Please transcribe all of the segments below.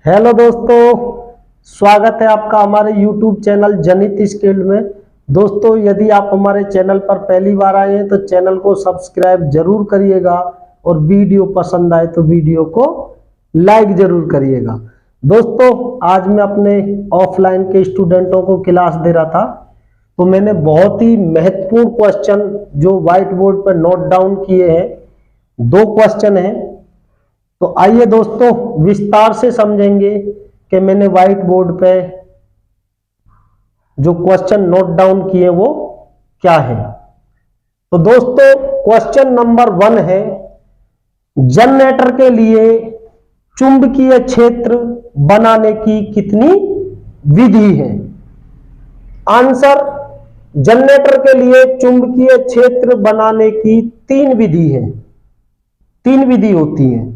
Hello दोस्तों, स्वागत है आपका हमारे YouTube चैनल जनित स्किल में। दोस्तों, यदि आप हमारे चैनल पर पहली बार आए हैं तो चैनल को सब्सक्राइब जरूर करिएगा और वीडियो पसंद आए तो वीडियो को लाइक जरूर करिएगा। दोस्तों, आज मैं अपने ऑफलाइन के स्टूडेंटों को क्लास दे रहा था तो मैंने बहुत ही महत्वपूर्ण क्वेश्चन जो व्हाइट बोर्ड पर नोट डाउन किए हैं। 2 क्वेश्चन हैं, तो आइए दोस्तों विस्तार से समझेंगे कि मैंने व्हाइट बोर्ड पे जो क्वेश्चन नोट डाउन किए वो क्या है। तो दोस्तों, क्वेश्चन नंबर 1 है, जनरेटर के लिए चुंबकीय क्षेत्र बनाने की कितनी विधि है? आंसर, जनरेटर के लिए चुंबकीय क्षेत्र बनाने की 3 विधि है। 3 विधि होती है।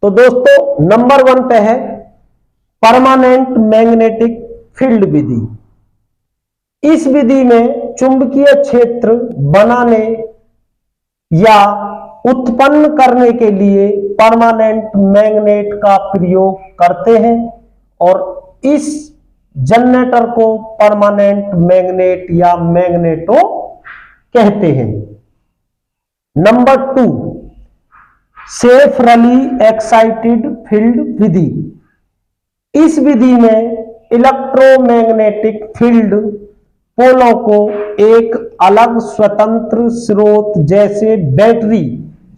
तो दोस्तों, नंबर 1 पे है परमानेंट मैग्नेटिक फील्ड विधि। इस विधि में चुंबकीय क्षेत्र बनाने या उत्पन्न करने के लिए परमानेंट मैग्नेट का प्रयोग करते हैं और इस जनरेटर को परमानेंट मैग्नेट या मैग्नेटो कहते हैं। नंबर 2, सेपरेटली एक्साइटेड फील्ड विधि। इस विधि में इलेक्ट्रोमैग्नेटिक फील्ड पोलों को एक अलग स्वतंत्र स्रोत जैसे बैटरी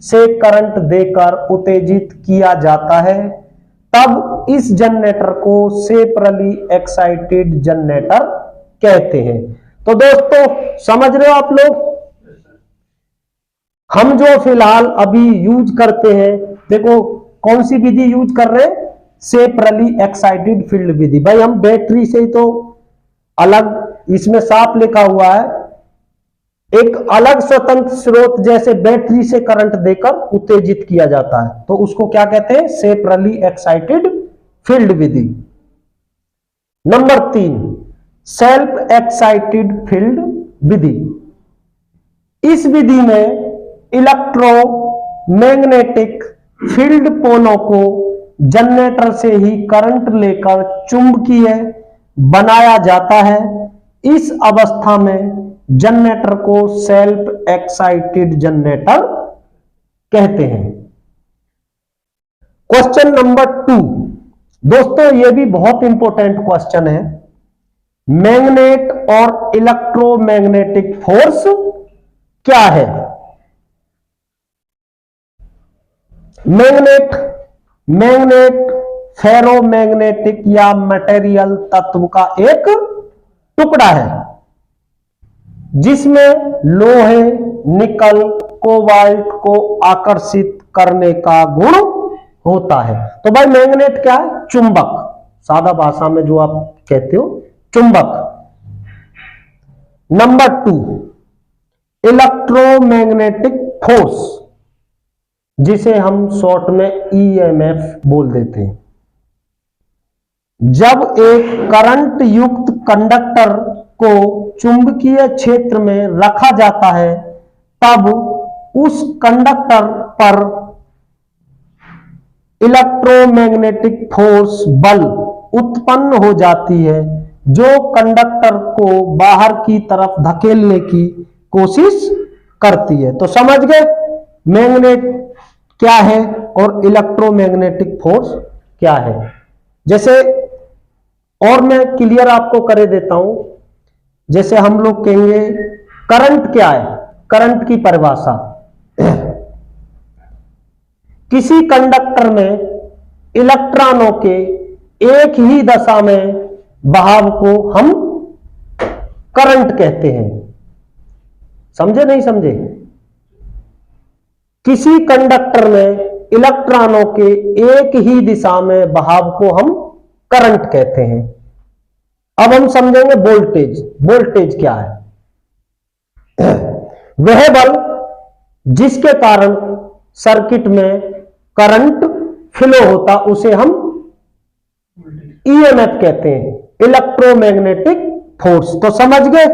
से करंट देकर उत्तेजित किया जाता है, तब इस जनरेटर को सेपरेटली एक्साइटेड जनरेटर कहते हैं। तो दोस्तों, समझ रहे हो आप लोग? हम जो फिलहाल अभी यूज करते हैं, देखो कौन सी विधि यूज कर रहे हैं? सेपरेटली एक्साइटेड फील्ड विधि। भाई हम बैटरी से तो अलग, इसमें साफ लिखा हुआ है, एक अलग स्वतंत्र स्रोत जैसे बैटरी से करंट देकर उत्तेजित किया जाता है, तो उसको क्या कहते हैं? सेपरेटली एक्साइटेड फील्ड विधि। नंबर 3, सेल्फ एक्साइटेड फील्ड विधि। इस विधि में इलेक्ट्रोमैग्नेटिक फील्ड पोलों को जनरेटर से ही करंट लेकर चुंबकीय बनाया जाता है। इस अवस्था में जनरेटर को सेल्फ एक्साइटेड जनरेटर कहते हैं। क्वेश्चन नंबर 2, दोस्तों ये भी बहुत इंपॉर्टेंट क्वेश्चन है। मैग्नेट और इलेक्ट्रोमैग्नेटिक फोर्स क्या है? मैग्नेट फेरोमैग्नेटिक या मटेरियल तत्व का एक टुकड़ा है जिसमें लोहे, निकल, कोबाल्ट को आकर्षित करने का गुण होता है। तो भाई मैग्नेट क्या है? चुंबक, सादा भाषा में जो आप कहते हो चुंबक। नंबर 2, इलेक्ट्रोमैग्नेटिक फोर्स, जिसे हम शॉर्ट में ईएमएफ बोल देते हैं। जब एक करंट युक्त कंडक्टर को चुंबकीय क्षेत्र में रखा जाता है, तब उस कंडक्टर पर इलेक्ट्रोमैग्नेटिक फोर्स बल उत्पन्न हो जाती है जो कंडक्टर को बाहर की तरफ धकेलने की कोशिश करती है। तो समझ गए मैग्नेट क्या है और इलेक्ट्रोमैग्नेटिक फोर्स क्या है। जैसे और मैं क्लियर आपको कर देता हूं, जैसे हम लोग कहेंगे करंट क्या है? करंट की परिभाषा, किसी कंडक्टर में इलेक्ट्रॉनों के एक ही दशा में बहाव को हम करंट कहते हैं। समझे नहीं समझे? किसी कंडक्टर में इलेक्ट्रॉनों के एक ही दिशा में बहाव को हम करंट कहते हैं। अब हम समझेंगे वोल्टेज। वोल्टेज क्या है? वह बल जिसके कारण सर्किट में करंट फ्लो होता उसे हम ईएमएफ कहते हैं, इलेक्ट्रोमैग्नेटिक फोर्स। तो समझ गए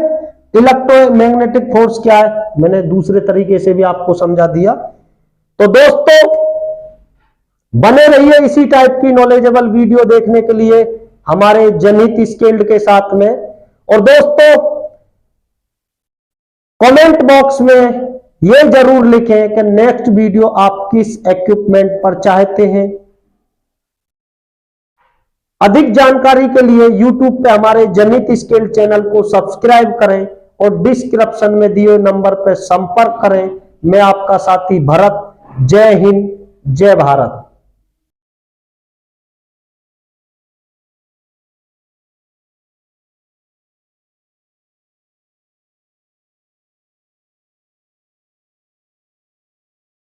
इलेक्ट्रोमैग्नेटिक फोर्स क्या है? मैंने दूसरे तरीके से भी आपको समझा दिया। तो दोस्तों, बने रहिए इसी टाइप की नॉलेजेबल वीडियो देखने के लिए हमारे जनहित स्किल्ड के साथ में। और दोस्तों कमेंट बॉक्स में ये जरूर लिखें कि नेक्स्ट वीडियो आप किस इक्विपमेंट पर चाहते हैं। अधिक जानकारी के लिए YouTube पे हमारे जनहित स्किल्ड चैनल को सब्सक्राइब करें और डिस्क्रिप्शन में दिए नंबर पर संपर्क करें। मैं आपका साथी भरत। जय हिंद, जय भारत।